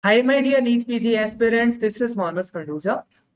Hi my dear NEET PG aspirants, this is Manas Khanduja.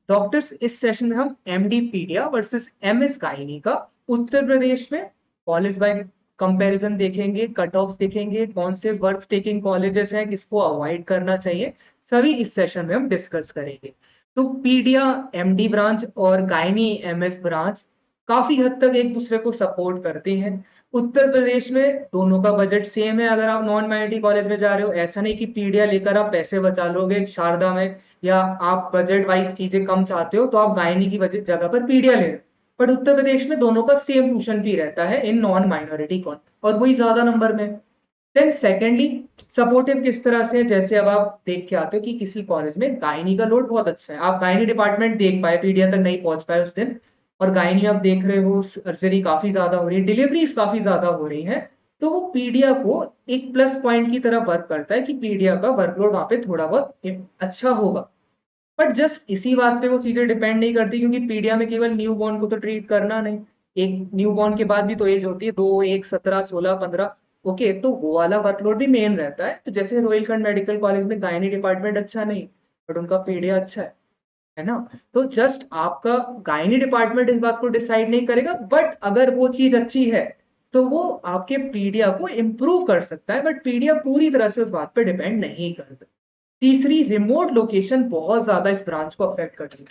Doctors, इस session में हम MD pedia versus MS gynae का उत्तर प्रदेश में कॉलेज बाय कंपैरिजन देखेंगे, कट ऑफ्स देखेंगे, कौन से वर्थ टेकिंग कॉलेजेस हैं, किसको अवॉइड करना चाहिए, सभी इस सेशन में हम डिस्कस करेंगे। तो पीडिया एमडी ब्रांच और गायनी एमएस ब्रांच काफी हद तक एक दूसरे को सपोर्ट करती हैं। उत्तर प्रदेश में दोनों का बजट सेम है। अगर आप नॉन माइनॉरिटी कॉलेज में जा रहे हो, ऐसा नहीं कि पीडिया लेकर आप पैसे बचा लोगे शारदा में, या आप बजट वाइज चीजें कम चाहते हो तो आप गायनी की जगह पर पीडिया ले रहे हो। पर उत्तर प्रदेश में दोनों का सेम ट्यूशन फी रहता है इन नॉन माइनॉरिटी कॉलेज, और वही ज्यादा नंबर में। देन सेकेंडली, सपोर्टिव किस तरह से है, जैसे अब आप देख के आते हो कि किसी कॉलेज में गायनी का लोड बहुत अच्छा है, आप गायनी डिपार्टमेंट देख पाए, पीडिया तक नहीं पहुंच पाए उस दिन, और गायनी आप देख रहे हो सर्जरी काफी ज्यादा हो रही है, डिलीवरीज काफी ज्यादा हो रही है, तो वो पीडिया को एक प्लस पॉइंट की तरह वर्क करता है कि पीडिया का वर्कलोड वहां पे थोड़ा बहुत अच्छा होगा। बट जस्ट इसी बात पे वो चीजें डिपेंड नहीं करती, क्योंकि पीडिया में केवल न्यू बॉर्न को तो ट्रीट करना नहीं, एक न्यू बॉर्न के बाद भी तो एज होती है, 2, 1, 17, 16, 15। ओके, तो वो वाला वर्कलोड भी मेन रहता है। तो जैसे रोहिलखंड मेडिकल कॉलेज में गायनी डिपार्टमेंट अच्छा नहीं, बट उनका पीडिया अच्छा है ना। तो जस्ट आपका गायनी डिपार्टमेंट इस बात को डिसाइड नहीं करेगा, बट अगर वो चीज अच्छी है तो वो आपके पीडिया को इम्प्रूव कर सकता है, बट पीडिया पूरी तरह से उस बात पे डिपेंड नहीं करता। तीसरी, रिमोट लोकेशन बहुत ज्यादा इस ब्रांच को अफेक्ट करती है।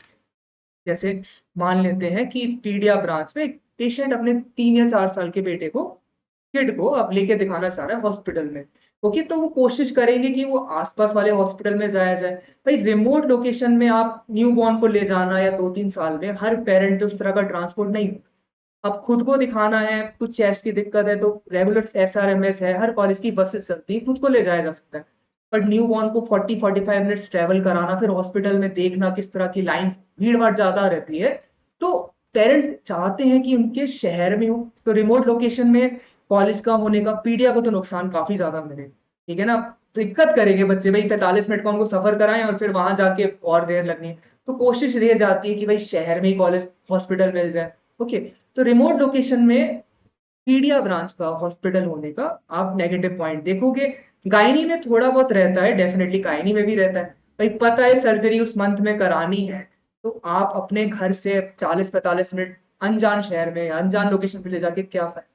जैसे मान लेते हैं कि पीडिया ब्रांच में एक पेशेंट अपने 3 या 4 साल के बेटे को, किड को अब लेके दिखाना चाह रहा है हॉस्पिटल में। ओके, तो वो कोशिश करेंगे कि वो आसपास वाले हॉस्पिटल में जाया जाए। भाई, रिमोट लोकेशन में आप न्यू बॉर्न को ले जाना या 2, 3 साल में, हर पेरेंट पे उस तरह का ट्रांसपोर्ट नहीं होता। अब खुद को दिखाना है, कुछ चेस्ट की दिक्कत है, तो रेगुलर एसआरएमएस है, हर कॉलेज की बसेस चलती है, खुद को ले जाया जा सकता है। बट न्यू बॉर्न को 40-45 मिनट्स ट्रेवल कराना, फिर हॉस्पिटल में देखना किस तरह की लाइन, भीड़ भाड़ ज्यादा रहती है। तो पेरेंट्स चाहते हैं कि उनके शहर में हो, तो रिमोट लोकेशन में कॉलेज का होने का पीडिया को तो नुकसान काफी ज्यादा मिले, ठीक है ना। तो दिक्कत करेंगे बच्चे, भाई 45 मिनट का उनको सफर कराएं और फिर वहां जाके और देर लगनी है। तो कोशिश रह जाती है कि भाई शहर में ही कॉलेज हॉस्पिटल मिल जाए। ओके, तो रिमोट लोकेशन में पीडिया ब्रांच का हॉस्पिटल होने का आप नेगेटिव पॉइंट देखोगे। गायनी में थोड़ा बहुत रहता है, डेफिनेटली गायनी में भी रहता है। भाई पता है सर्जरी उस मंथ में करानी है, तो आप अपने घर से 40-45 मिनट अनजान शहर में, अनजान लोकेशन पे ले जाके क्या फायदा।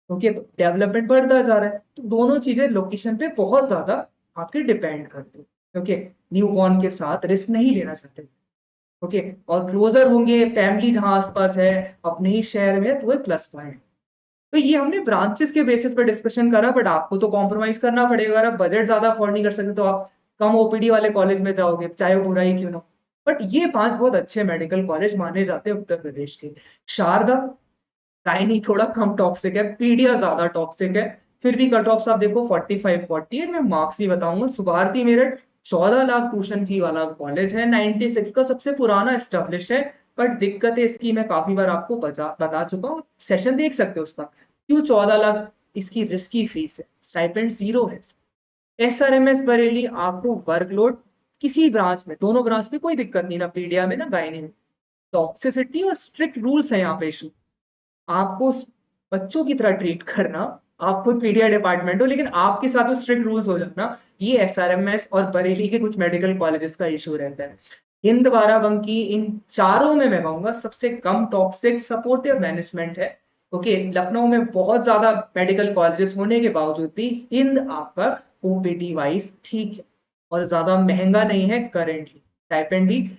ओके, तो डेवलपमेंट बढ़ता जा रहा है, तो दोनों चीजें लोकेशन पे बहुत ज्यादा आपके डिपेंड करती है। ओके, न्यू बॉर्न के साथ रिस्क नहीं लेना चाहते। ओके, और क्लोजर होंगे, फैमिली जहां आसपास है, अपने ही शहर में है, तो वो प्लस पॉइंट। तो ये हमने ब्रांचेस के बेसिस पर डिस्कशन करा, बट आपको तो कॉम्प्रोमाइज करना पड़ेगा। अगर आप बजट ज्यादा अफोर्ड नहीं कर सकते तो आप कम ओपीडी वाले कॉलेज में जाओगे, चाहे वो बुरा ही क्यों ना हो। बट ये 5 बहुत अच्छे मेडिकल कॉलेज माने जाते हैं उत्तर प्रदेश के। शारदा, गायनी थोड़ा कम टॉक्सिक है, पीडिया ज्यादा टॉक्सिक है। फिर भी कट ऑफ्स आप देखो 45-48, मैं मार्क्स भी बताऊंगा। सुभारती मेरठ 14 लाख ट्यूशन फी वाला कॉलेज है, 96 का सबसे पुराना एस्टेब्लिश है। बट दिक्कत है इसकी, मैं काफी बार आपको बता चुका हूँ, सेशन देख सकते हो उसका, क्यों 14 लाख। इसकी रिस्की फीस है, स्टाइपेंड जीरो है। एसआरएमएस बरेली आपको वर्कलोड किसी ब्रांच में, दोनों ब्रांच में कोई दिक्कत नहीं, ना पीडिया में ना गायनी में। टॉक्सिसिटी और स्ट्रिक्ट रूल्स है यहाँ पे इशू। आपको बच्चों की तरह ट्रीट करना, आप खुद पीडिया डिपार्टमेंट हो लेकिन आपके साथ वो स्ट्रिक्ट रूल्स हो जाना, ये एसआरएमएस और बरेली के कुछ मेडिकल कॉलेजेस का इशू रहता है। हिंद, बाराबंकी, इन चारों में मैं कहूंगा सबसे कम टॉक्सिक सपोर्टिव मैनेजमेंट है। ओके, लखनऊ में बहुत ज्यादा मेडिकल कॉलेजेस होने के बावजूद भी हिंद आपका ओपीडी वाइज ठीक है, और ज्यादा महंगा नहीं है करेंटली। स्टाइपेंड भी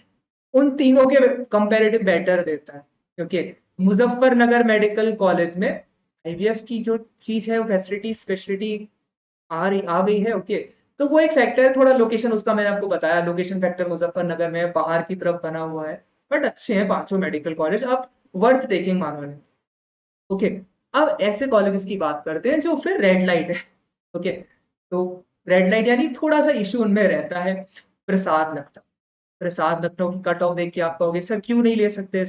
उन तीनों के कंपैरेटिव बेटर देता है, क्योंकि मुजफ्फरनगर मेडिकल कॉलेज में आईवीएफ की जो चीज है, वो फैसिलिटी स्पेशलिटी आ गई है। ओके, तो वो एक फैक्टर है, थोड़ा लोकेशन उसका मैंने आपको बताया, लोकेशन फैक्टर मुजफ्फरनगर में बाहर की तरफ बना हुआ है। बट अच्छे हैं पांचों मेडिकल कॉलेज, आप वर्थ टेकिंग मानो है। ओके, अब ऐसे कॉलेजेस की बात करते हैं जो फिर रेड लाइट है। ओके, तो रेड लाइट यानी थोड़ा सा इश्यू उनमें रहता है। प्रसाद लखनऊ, प्रसाद लखनऊ की कट ऑफ देख के आप कहोगे सर क्यों नहीं ले सकते,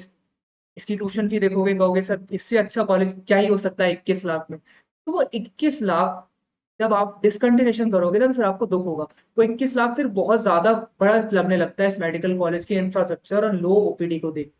इसकी ट्यूशन फी देखोगे कहोगे सर इससे अच्छा कॉलेज क्या ही हो सकता है 21 लाख में। तो वो 21 लाख जब आप डिसकंटिन्यूएशन करोगे ना, तो फिर आपको दुख होगा। वो 21 लाख फिर बहुत ज्यादा बड़ा लगने लगता है इस मेडिकल कॉलेज के इंफ्रास्ट्रक्चर और लो ओपीडी को देख,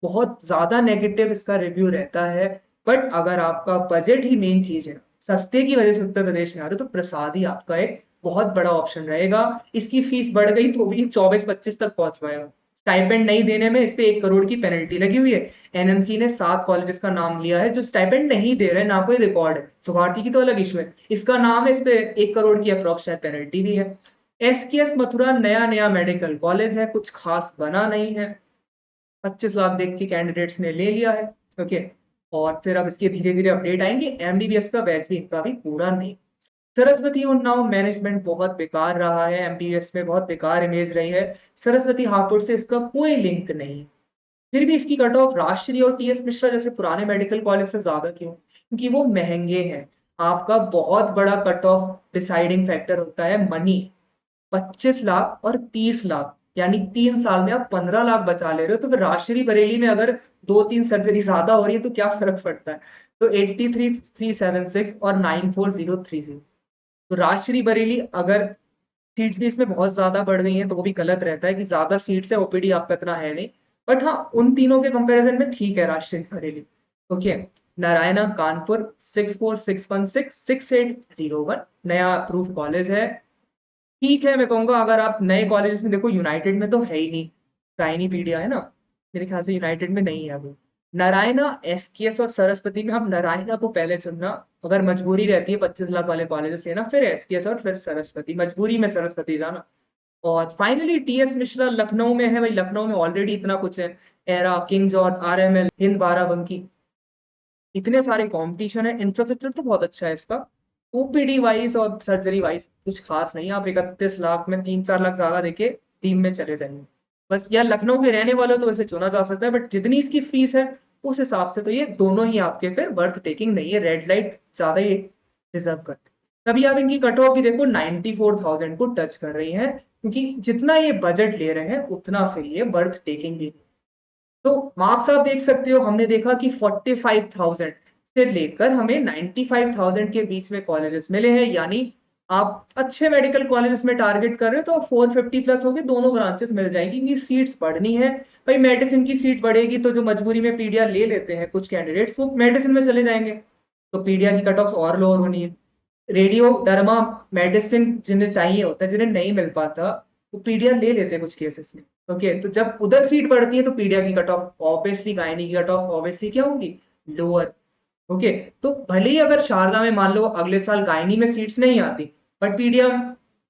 बहुत ज्यादा नेगेटिव इसका रिव्यू रहता है। बट अगर आपका बजट ही मेन चीज है, सस्ते की वजह से उत्तर प्रदेश में आ रहे हो, तो प्रसाद ही आपका एक बहुत बड़ा ऑप्शन रहेगा। इसकी फीस बढ़ गई तो भी 24-25 तक पहुंच पाएगा। स्टाइपेंड नहीं देने में इस पे 1 करोड़ की पेनल्टी लगी हुई है। एनएमसी ने 7 कॉलेजेस का नाम लिया है जो स्टाइपेंड नहीं दे रहे, ना कोई रिकॉर्ड है। सुभारती की तो अलग इशू है, इसका नाम है, इस पे 1 करोड़ की अप्रोक्स पेनल्टी भी है। एसकेएस मथुरा नया मेडिकल कॉलेज है, कुछ खास बना नहीं है। 25 लाख देख के कैंडिडेट्स ने ले लिया है। ओके, और फिर अब इसके धीरे धीरे अपडेट आएंगे। एमबीबीएस का बैच भी इनका भी पूरा नहीं। सरस्वती उन्नाव मैनेजमेंट बहुत बेकार रहा है, एमबीबीएस में बहुत बेकार इमेज रही है। सरस्वती हापुड़ से इसका कोई लिंक नहीं है। फिर भी इसकी कट ऑफ राजश्री और टीएस मिश्रा जैसे पुराने मेडिकल कॉलेज से ज्यादा क्यों? क्योंकि वो महंगे हैं। आपका बहुत बड़ा कट ऑफ डिसाइडिंग फैक्टर होता है मनी। 25 लाख और 30 लाख, यानी 3 साल में आप 15 लाख बचा ले रहे हो। तो फिर राजश्री बरेली में अगर 2-3 सर्जरी ज्यादा हो रही है तो क्या फर्क पड़ता है? तो 83,376 और 94,030। तो राजश्री बरेली अगर सीट्स भी इसमें बहुत ज्यादा बढ़ गई हैं तो वो भी गलत रहता है कि ज्यादा सीट्स है, ओपीडी आपका इतना है नहीं। बट हाँ, उन तीनों के कंपैरिजन में ठीक है राजश्री बरेली। ओके, नारायणा कानपुर 6461668801 नया अप्रूव कॉलेज है। ठीक है, मैं कहूंगा अगर आप नए कॉलेजेस में देखो, यूनाइटेड में तो है ही नहीं, गाइनीपीडिया है ना, मेरे ख्याल से यूनाइटेड में नहीं है अभी। नारायणा, एसकेएस और सरस्वती में हम नारायणा को पहले चुनना, अगर मजबूरी रहती है 25 लाख वाले कॉलेजेस लेना, फिर एसकेएस और फिर सरस्वती, मजबूरी में सरस्वती जाना। और फाइनली टीएस मिश्रा लखनऊ में है भाई, लखनऊ में ऑलरेडी इतना कुछ है, era, king George, RML, Hind Barabanki, इतने सारे कंपटीशन है, इंफ्रास्ट्रक्चर तो बहुत अच्छा है इसका। ओपीडी वाइज और सर्जरी वाइज कुछ खास नहीं। आप 31 लाख में 3-4 लाख ज्यादा देके टीम में चले जाएंगे। बस यार लखनऊ के रहने वाले हो तो वैसे चुना जा सकता है, बट जितनी इसकी फीस है उस हिसाब से तो ये दोनों ही आपके फिर वर्थ टेकिंग नहीं है, रेड लाइट ज्यादा ही डिजर्व करते। तभी आप इनकी कट ऑफ भी देखो 94,000 को टच कर रही है, क्योंकि जितना ये बजट ले रहे हैं उतना फिर ये वर्थ टेकिंग भी। तो मार्क्स आप देख सकते हो, हमने देखा कि 45,000 से लेकर हमें 95,000 के बीच में कॉलेजेस मिले हैं। यानी आप अच्छे मेडिकल कॉलेजेस में टारगेट कर रहे हो तो 450 प्लस होगे, दोनों ब्रांचेस मिल जाएगी, क्योंकि सीट्स बढ़नी है। भाई मेडिसिन की सीट बढ़ेगी तो जो मजबूरी में पीडिया ले लेते हैं कुछ कैंडिडेट्स, वो मेडिसिन में चले जाएंगे, तो पीडिया की कट ऑफ और लोअर होनी है। रेडियो, डर्मा, मेडिसिन जिन्हें चाहिए होता है, जिन्हें नहीं मिल पाता, वो पीडिया ले लेते हैं कुछ केसेस में। ओके, तो जब उधर सीट बढ़ती है तो पीडिया की कट ऑफ ऑब्वियसली, गायनी की कट ऑफ ऑब्वियसली क्या होगी? लोअर। ओके, तो भले ही अगर शारदा में मान लो अगले साल गायनी में सीट्स नहीं आती, बट पीडिया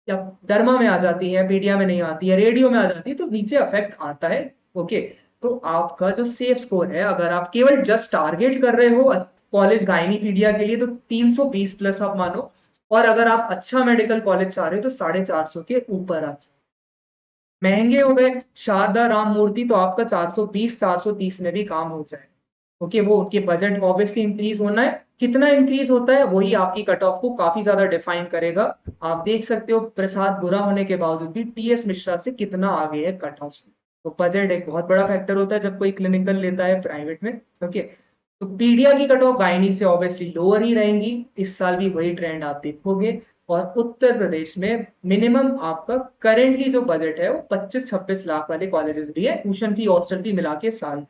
या डर्मा में आ जाती है, पीडिया में नहीं आती है, रेडियो में आ जाती है, तो नीचे अफेक्ट आता है। ओके, तो आपका जो सेफ स्कोर है, अगर आप केवल जस्ट टारगेट कर रहे हो कॉलेज गायनी पीडिया के लिए, तो 320 प्लस आप मानो। और अगर आप अच्छा मेडिकल कॉलेज चाह रहे हो तो 450 के ऊपर आ जाओ। महंगे हो गए शारदा, राम मूर्ति, तो आपका 420 430 में भी काम हो जाए। ओके, वो उनके बजट ऑब्वियसली इंक्रीज होना है, कितना इंक्रीज होता है वही आपकी कट ऑफ को काफी ज्यादा डिफाइन करेगा। आप देख सकते हो प्रसाद बुरा होने के बावजूद भी टीएस मिश्रा से कितना आगे है कट ऑफ। तो बजट एक बहुत बड़ा फैक्टर होता है जब कोई क्लिनिकल लेता है प्राइवेट में। ओके, तो पीडिया की कट ऑफ गायनी से ऑब्वियसली लोअर ही रहेंगी, इस साल भी वही ट्रेंड आप देखोगे। और उत्तर प्रदेश में मिनिमम आपका करेंटली जो बजट है वो 25-26 लाख वाले कॉलेजेस भी है, ट्यूशन फी हॉस्टल फी मिला के साल।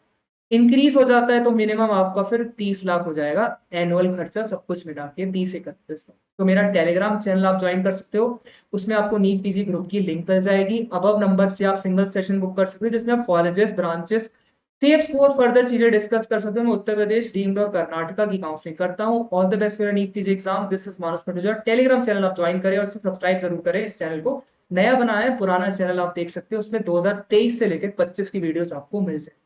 इंक्रीज हो जाता है तो मिनिमम आपका फिर 30 लाख हो जाएगा, एनुअल खर्चा सब कुछ मिला के 30-31 लाख। तो मेरा टेलीग्राम चैनल आप ज्वाइन कर सकते हो, उसमें आपको नीट पीजी ग्रुप की लिंक मिल जाएगी। अबव नंबर से आप सिंगल सेशन बुक कर सकते हो, जिसमें आप colleges, branches, safe score, further चीजें डिस्कस कर सकते हो। मैं उत्तर प्रदेश, डीम्ड और कर्नाटका की काउंसलिंग करता हूँ। All the best for NEET PG exam. This is Manas Khanduja. Telegram channel आप ज्वाइन करें और सब्सक्राइब जरूर करें। इस चैनल को नया बनाया है, पुराना चैनल आप देख सकते हो, उसमें 2023 से लेकर 25 की वीडियोस आपको मिल जाए।